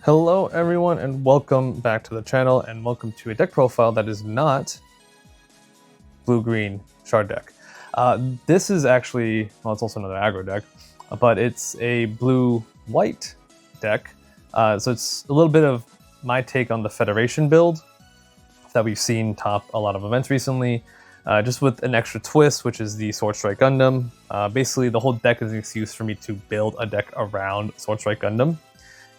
Hello everyone and welcome back to the channel and welcome to a deck profile that is not blue-green shard deck. This is actually, well, it's also another aggro deck, but it's a blue-white deck. So it's a little bit of my take on the Federation build that we've seen top a lot of events recently, just with an extra twist, which is the Sword Strike Gundam. Basically, the whole deck is an excuse for me to build a deck around Sword Strike Gundam.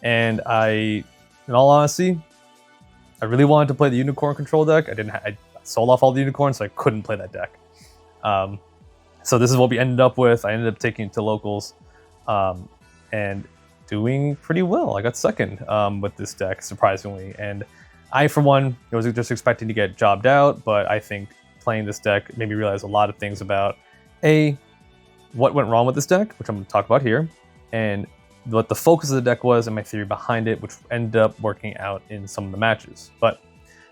And in all honesty, I really wanted to play the Unicorn control deck. I sold off all the unicorns, so I couldn't play that deck. So this is what we ended up with. I ended up taking it to locals and doing pretty well. I got second with this deck, surprisingly. And I, for one, was just expecting to get jobbed out, but I think playing this deck made me realize a lot of things about what went wrong with this deck, which I'm going to talk about here, and what the focus of the deck was and my theory behind it, which ended up working out in some of the matches. But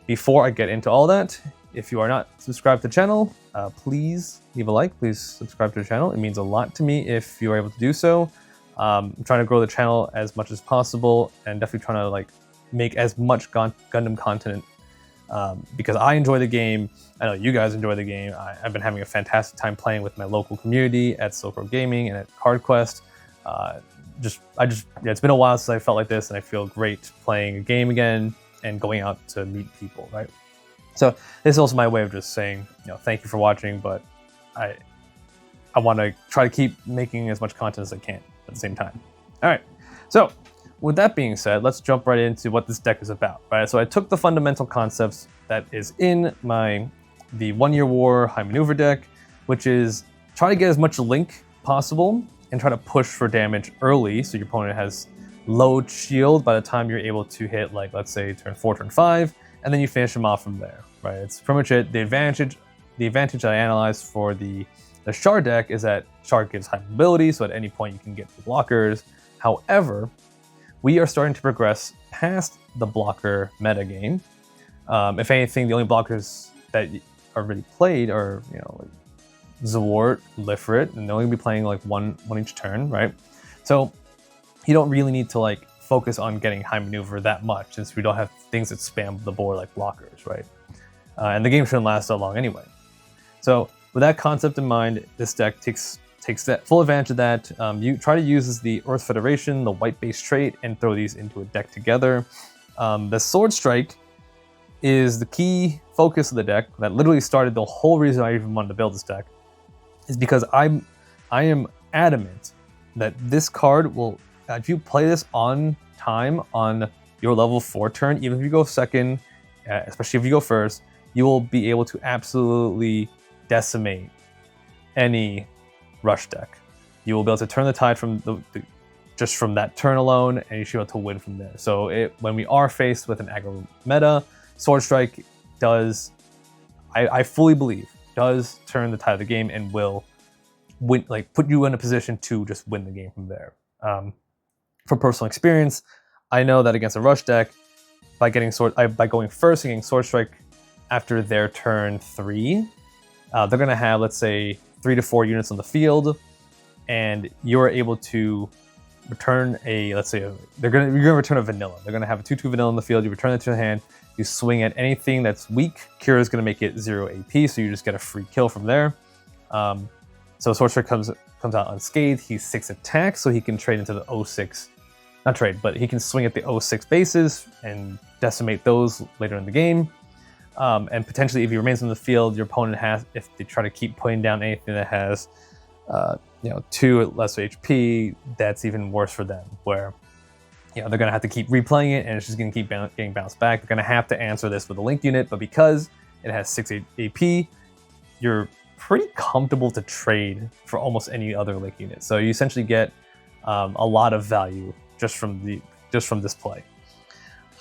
before I get into all that, if you are not subscribed to the channel, please leave a like, please subscribe to the channel. It means a lot to me if you are able to do so. I'm trying to grow the channel as much as possible and definitely trying to make as much Gundam content because I enjoy the game. I know you guys enjoy the game. I've been having a fantastic time playing with my local community at Silk Road Gaming and at Card Quest. It's been a while since I felt like this, and I feel great playing a game again and going out to meet people, right? So this is also my way of just saying, thank you for watching, but I want to try to keep making as much content as I can at the same time. All right, so with that being said, let's jump right into what this deck is about, right? So I took the fundamental concepts that is in the 1 Year War high maneuver deck, which is try to get as much link possible and try to push for damage early, so your opponent has low shield by the time you're able to hit, let's say turn 4, turn 5, and then you finish them off from there, right? It's pretty much it. The advantage I analyzed for the shard deck is that shard gives high mobility, so at any point you can get the blockers. However, we are starting to progress past the blocker meta game. If anything, the only blockers that are really played are, Zawart, Lifrit, and they'll only be playing one each turn, right? So you don't really need to focus on getting high maneuver that much, since we don't have things that spam the board like blockers, right? And the game shouldn't last so long anyway. So with that concept in mind, this deck takes that full advantage of that. You try to use the Earth Federation, the white base trait, and throw these into a deck together. The Sword Strike is the key focus of the deck that literally started the whole reason I even wanted to build this deck. Is because I am adamant that this card will, if you play this on time on your level 4 turn, even if you go second, especially if you go first, you will be able to absolutely decimate any rush deck. You will be able to turn the tide from just from that turn alone, and you should be able to win from there. So when we are faced with an aggro meta, Sword Strike does, I fully believe, does turn the tide of the game and will win, put you in a position to just win the game from there. From personal experience, I know that against a rush deck, by going first and getting Sword Strike after their turn 3, they're gonna have, let's say, 3 to 4 units on the field, and you're able to return you're gonna return a vanilla. They're gonna have a 2/2 vanilla in the field. You return it to the hand. You swing at anything that's weak. Kira is going to make it 0 AP, so you just get a free kill from there. So Sword Strike comes out unscathed. He's 6 attack, so he can trade into the 06. Not trade, but he can swing at the 06 bases and decimate those later in the game. And potentially, if he remains in the field, your opponent has, if they try to keep putting down anything that has 2 less HP, that's even worse for them, where they're going to have to keep replaying it, and it's just going to keep getting bounced back. They're going to have to answer this with a linked unit, but because it has 6 AP, you're pretty comfortable to trade for almost any other link unit. So you essentially get a lot of value just from this play.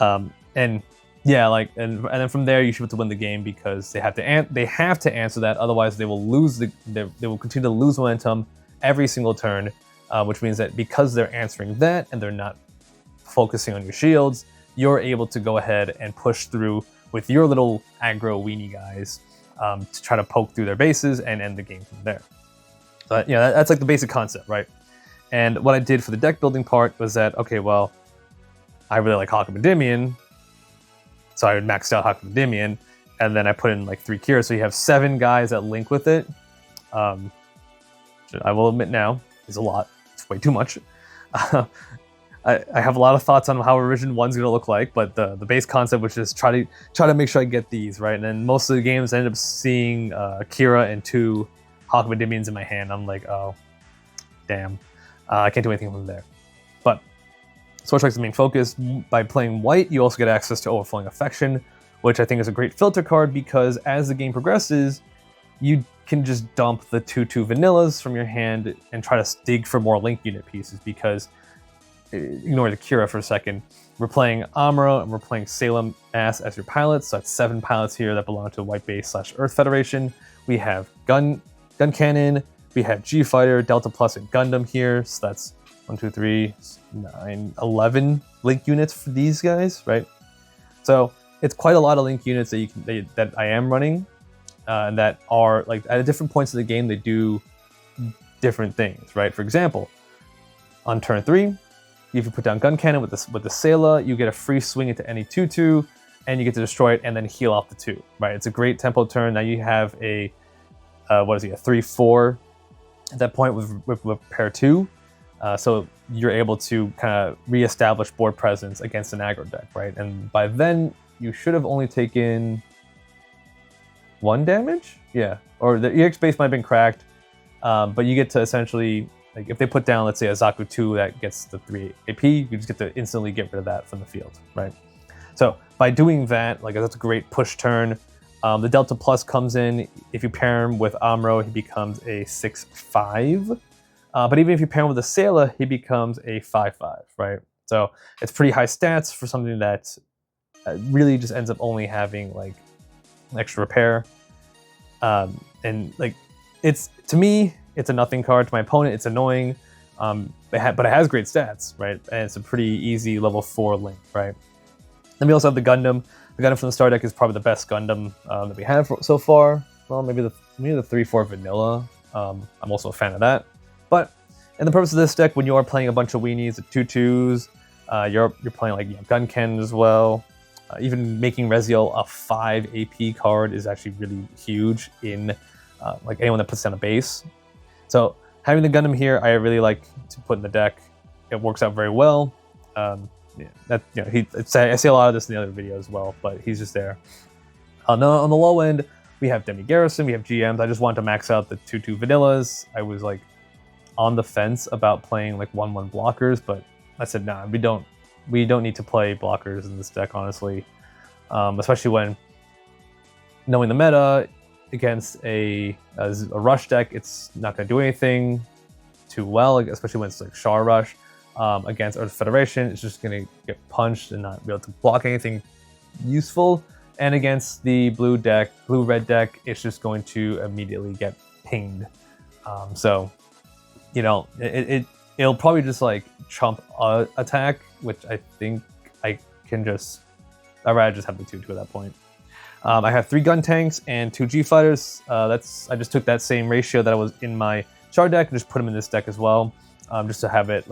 And then from there you should be able to win the game, because they have to answer that. Otherwise, they will lose they will continue to lose momentum every single turn, which means that because they're answering that and they're not focusing on your shields, you're able to go ahead and push through with your little aggro weenie guys to try to poke through their bases and end the game from there. But that's the basic concept, right? And what I did for the deck building part was that, okay, well, I really like Hakama, so I would max out Hakama, and then I put in like 3 Kira, so you have 7 guys that link with it. I will admit now is a lot. It's way too much. I have a lot of thoughts on how Revision 1's gonna look like, but the base concept was just try to make sure I get these right. And then most of the games I ended up seeing Kira and 2 Hakama in my hand. I'm like, oh, damn, I can't do anything from there. But Sword Strike's the main focus. By playing white, you also get access to Overflowing Affection, which I think is a great filter card because as the game progresses, you can just dump the 2/2 vanillas from your hand and try to dig for more link unit pieces because, ignore the Kira for a second, we're playing Amuro and we're playing Salem Mass as your pilots, so that's 7 pilots here that belong to White Base / Earth Federation. We have gun cannon, we have G-Fighter, Delta Plus, and Gundam here, so that's 1, 2, 3, 9, 11 link units for these guys, right? So it's quite a lot of link units that I am running, and that are like at different points of the game they do different things, right? For example, on turn 3, if you put down Gun Cannon with the Sailor, you get a free swing into any 2/2, and you get to destroy it and then heal off the 2, right? It's a great tempo turn. Now you have a a 3/4 at that point with pair 2. So you're able to kind of reestablish board presence against an aggro deck, right? And by then, you should have only taken 1 damage? Yeah, or the EX base might have been cracked, but you get to essentially, like if they put down, let's say a Zaku 2 that gets the 3 AP, you just get to instantly get rid of that from the field, right? So by doing that, like that's a great push turn. The Delta Plus comes in. If you pair him with Amuro, he becomes a 6/5. But even if you pair him with a Sailor, he becomes a 5/5, right? So it's pretty high stats for something that really just ends up only having like extra repair. And like to me, it's a nothing card. To my opponent, it's annoying. But it has great stats, right? And it's a pretty easy level 4 link, right? Then we also have the Gundam. The Gundam from the Star deck is probably the best Gundam that we have so far. Well, maybe the 3/4 vanilla. I'm also a fan of that. But in the purpose of this deck, when you are playing a bunch of weenies, the 2/2s, you're playing like Gun Cannon as well. Even making Reziel a 5 AP card is actually really huge in like anyone that puts down a base. So having the Gundam here, I really like to put in the deck. It works out very well. I see a lot of this in the other video as well, but he's just there. On the low end, we have Demi Garrison, we have GMs. I just wanted to max out the 2/2 vanillas. I was like on the fence about playing like 1/1 blockers, but I said, nah, we don't need to play blockers in this deck, honestly. Especially when knowing the meta against a rush deck, it's not going to do anything too well, especially when it's like Char Rush. Against Earth Federation, it's just going to get punched and not be able to block anything useful. And against the blue-red deck, it's just going to immediately get pinged. So, it'll probably just like chump attack, which I think I'd rather just have the 2/2 at that point. I have 3 gun tanks and 2 G-Fighters. I just took that same ratio that was in my Char deck and just put them in this deck as well. Just to have it,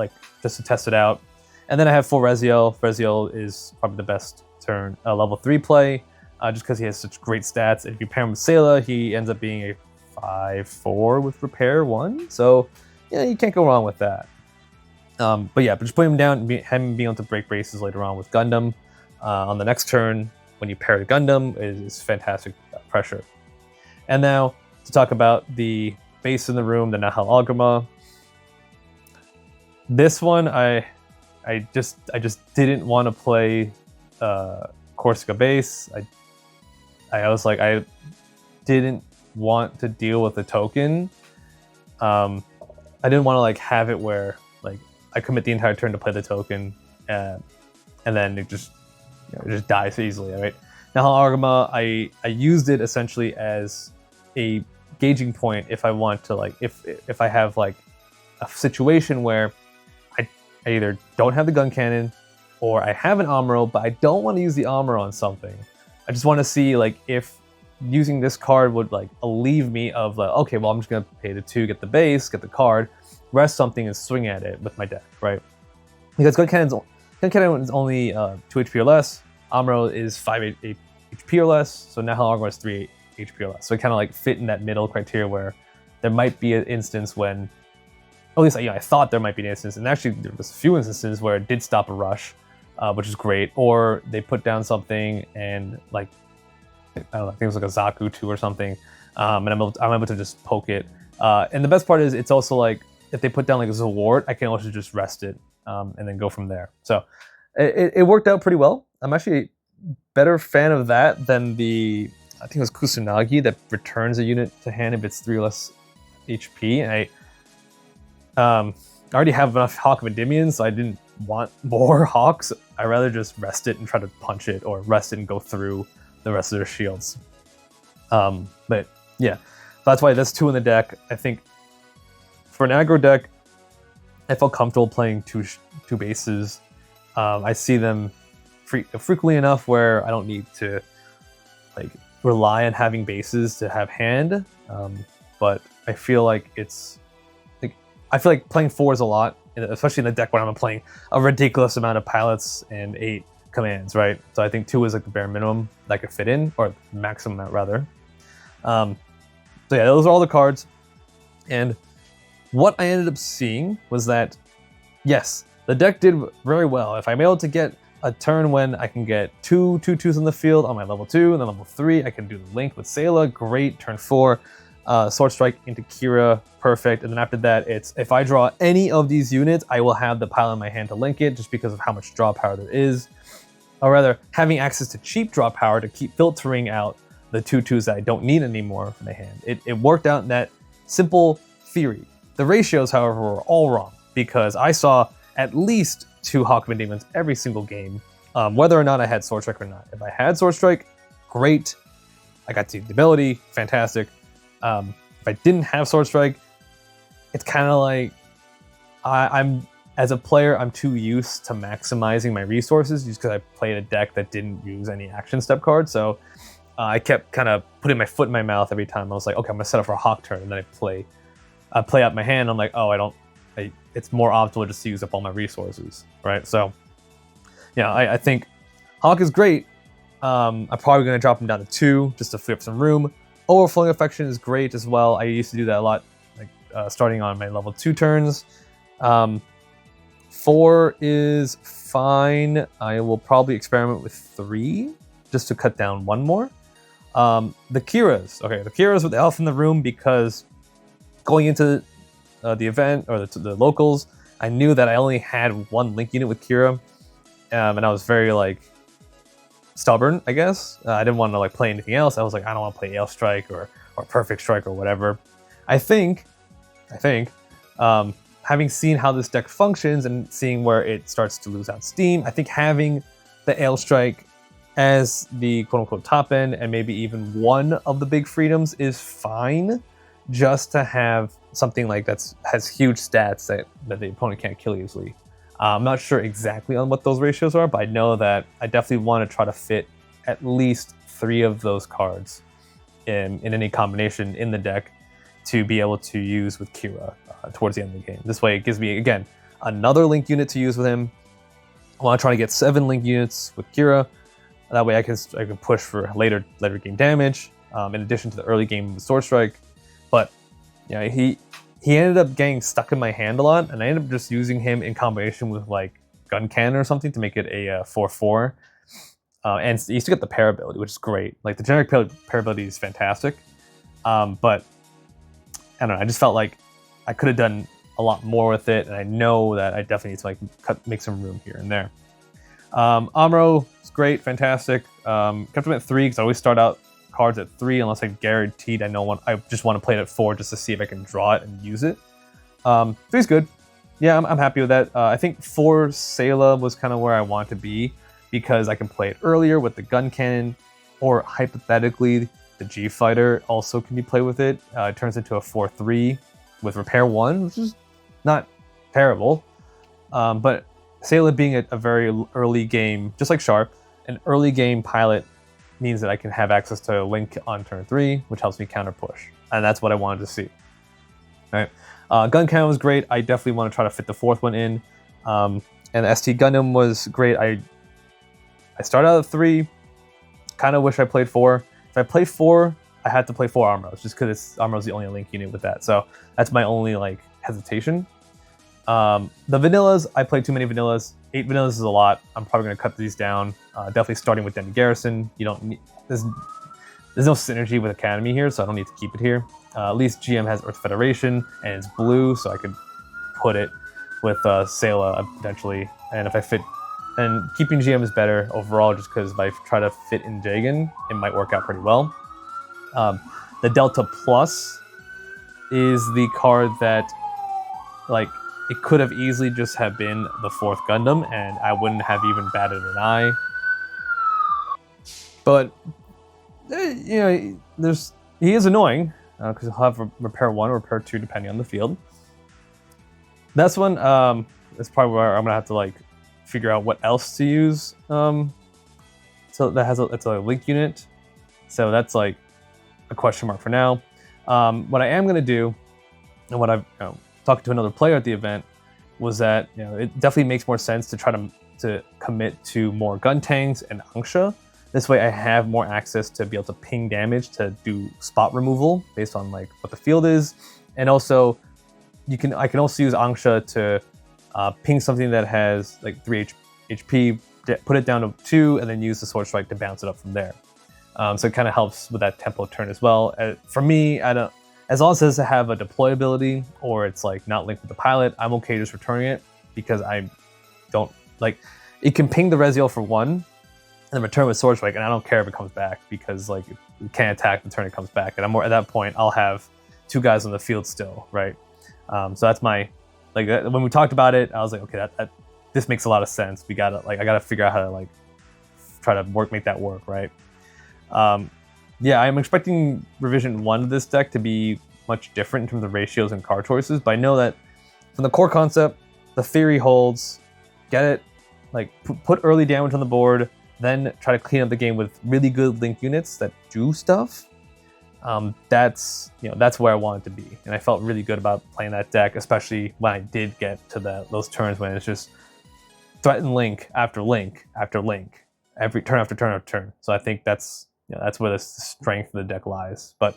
just to test it out. And then I have full Reziel. Reziel is probably the best turn level 3 play, just because he has such great stats. And if you pair him with Sailor, he ends up being a 5/4 with repair 1. So, yeah, you can't go wrong with that. But just putting him down and him being able to break bases later on with Gundam on the next turn when you pair the Gundam is fantastic pressure. And now to talk about the base in the room, the Nahal Algama. This one, I just didn't want to play Corsica base. I was like, I didn't want to deal with the token. I didn't want to like have it where like I commit the entire turn to play the token, and then it just dies easily, right? Now Argama, I used it essentially as a gauging point if I want to like if I have like a situation where I either don't have the gun cannon or I have an Amuro, but I don't want to use the Amuro on something. I just want to see like if using this card would like alleviate me of like, okay, well I'm just gonna pay the 2, get the base, get the card, rest something and swing at it with my deck, right? Because gun cannon's Gun Cannon is only 2 HP or less. Amuro is 5 HP or less. So Nahal is 3 HP or less. So it kind of like fit in that middle criteria where there might be an instance when, at least I thought there might be an instance, and actually there was a few instances where it did stop a rush, which is great. Or they put down something and like, I don't know, I think it was like a Zaku 2 or something, and I'm able to just poke it. And the best part is it's also like, if they put down like a Zaward, I can also just rest it and then go from there. So it worked out pretty well. I'm actually a better fan of that than the, I think it was Kusanagi that returns a unit to hand if it's 3 or less HP. And I already have enough Hawk of Endymion, so I didn't want more Hawks. I'd rather just rest it and try to punch it, or rest it and go through the rest of their shields. But yeah, that's why that's 2 in the deck. I think for an aggro deck, I felt comfortable playing two bases. I see them frequently enough where I don't need to like rely on having bases to have hand. But I feel like it's like, I feel like playing 4 is a lot, especially in the deck where I'm playing a ridiculous amount of pilots and 8 commands, right? So I think 2 is like the bare minimum that could fit in, or maximum amount rather. So yeah, those are all the cards. And what I ended up seeing was that, yes, the deck did very well. If I'm able to get a turn when I can get 2 2/2s in the field on my level 2, and then level 3, I can do the link with Sayla, great. Turn 4, Sword Strike into Kira, perfect. And then after that, it's if I draw any of these units, I will have the pile in my hand to link it, just because of how much draw power there is. Or rather, having access to cheap draw power to keep filtering out the 2/2s that I don't need anymore from my hand. It worked out in that simple theory. The ratios, however, were all wrong, because I saw at least 2 Hawk of Endymions every single game, whether or not I had Sword Strike or not. If I had Sword Strike, great. I got the ability, fantastic. If I didn't have Sword Strike, it's kind of like I'm as a player, I'm too used to maximizing my resources just because I played a deck that didn't use any action step cards. So I kept kind of putting my foot in my mouth every time. I was like, okay, I'm gonna set up for a Hawk turn, and then I play out my hand. I'm like, oh, it's more optimal just to use up all my resources, right? So yeah, I think Hawk is great. I'm probably gonna drop him down to 2 just to free up some room. Overflowing Affection is great as well. I used to do that a lot, like starting on my level 2 turns. 4 is fine. I will probably experiment with 3 just to cut down 1 more. The Kiras. Okay, the Kiras with the Elf in the Room, because going into the event or the locals, I knew that I only had 1 link unit with Kira, and I was very like stubborn, I guess. I didn't want to like play anything else. I was like, I don't want to play Ale Strike or Perfect Strike or whatever. I think, having seen how this deck functions and seeing where it starts to lose out steam, I think having the Ale Strike as the quote-unquote top end and maybe even one of the big freedoms is fine, just to have something like has huge stats that the opponent can't kill easily. I'm not sure exactly on what those ratios are, but I know that I definitely want to try to fit at least 3 of those cards in any combination in the deck to be able to use with Kira towards the end of the game. This way it gives me, again, another link unit to use with him. I want to try to get 7 link units with Kira. That way I can push for later game damage, in addition to the early game Sword Strike. But yeah, he ended up getting stuck in my hand a lot, and I ended up just using him in combination with like Gun Cannon or something to make it a 4/4. And he used to get the pair ability, which is great. Like the generic pair ability is fantastic. But I don't know, I just felt like I could have done a lot more with it, and I know that I definitely need to like make some room here and there. Amuro is great, fantastic. Kept him at 3 because I always start out cards at 3 unless I guaranteed I just want to play it at 4 just to see if I can draw it and use it. 3's good. Yeah, I'm happy with that. I think 4 Sayla was kind of where I want to be, because I can play it earlier with the Gun Cannon, or hypothetically the G Fighter also can be played with it. It turns into a 4/3 with Repair 1, which is not terrible. But Sayla being a very early game, just like Sharp, an early game pilot means that I can have access to Link on turn 3, which helps me counter push. And that's what I wanted to see. All right. Gun Cannon was great. I definitely want to try to fit the 4th one in. And the ST Gundam was great. I started out at 3. Kind of wish I played 4. If I played 4, I had to play 4 Amuros, just because Amuro's the only link unit with that. So that's my only like hesitation. The vanillas, I played too many vanillas. 8 vanillas is a lot. I'm probably going to cut these down. Definitely starting with Demi Garrison. You don't need, there's no synergy with Academy here, so I don't need to keep it here. At least GM has Earth Federation, and it's blue, so I could put it with Sayla potentially. And if I fit, and keeping GM is better overall, just because if I try to fit in Jagan, it might work out pretty well. The Delta Plus is the card that, like, it could have easily just have been the 4th Gundam, and I wouldn't have even batted an eye. But you know, he is annoying because he'll have repair 1 or repair 2 depending on the field. This one is probably where I'm gonna have to like figure out what else to use. So that has it's a link unit, so that's like a question mark for now. What I am gonna do, and what I've talking to another player at the event, was that it definitely makes more sense to try to commit to more gun tanks and Angsha. This way I have more access to be able to ping damage to do spot removal based on like what the field is. And also I can also use Angsha to ping something that has like 3 HP, put it down to 2, and then use the Sword Strike to bounce it up from there. So it kind of helps with that tempo turn as well. For me, as long as it doesn't have a deploy ability or it's like not linked with the pilot, I'm okay just returning it, because I don't like, it can ping the Reziel for 1 and then return with Sword Strike, and I don't care if it comes back, because like you can't attack the turn it comes back, and I'm more at that point I'll have 2 guys on the field still, right? So that's my, like, when we talked about it, I was like, okay, this makes a lot of sense. I gotta figure out how to like try to make that work, right? Yeah, I'm expecting revision 1 of this deck to be much different in terms of ratios and card choices, but I know that from the core concept, the theory holds. Get it, like put early damage on the board, then try to clean up the game with really good link units that do stuff. That's where I wanted to be, and I felt really good about playing that deck, especially when I did get to those turns when it's just threaten link after link after link, every turn after turn after turn. So I think that's where the strength of the deck lies. But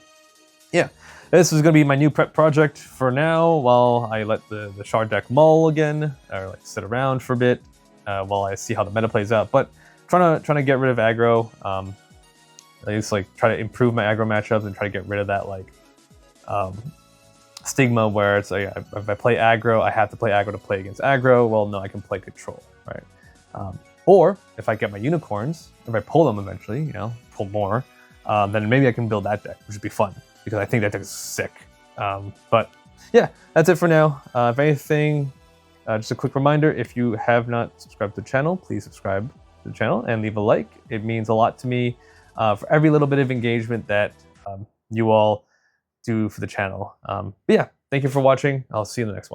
yeah, this is going to be my new prep project for now, while I let the Shard deck mull again, or like sit around for a bit while I see how the meta plays out. But trying to get rid of aggro. I just like try to improve my aggro matchups and try to get rid of that like stigma where it's like, if I play aggro, I have to play aggro to play against aggro. Well, no, I can play control, right? Or if I get my unicorns, if I pull them eventually, pull more, then maybe I can build that deck, which would be fun, because I think that deck is sick. But yeah, that's it for now. If anything, just a quick reminder, if you have not subscribed to the channel, please subscribe to the channel and leave a like. It means a lot to me for every little bit of engagement that you all do for the channel. But yeah, thank you for watching. I'll see you in the next one.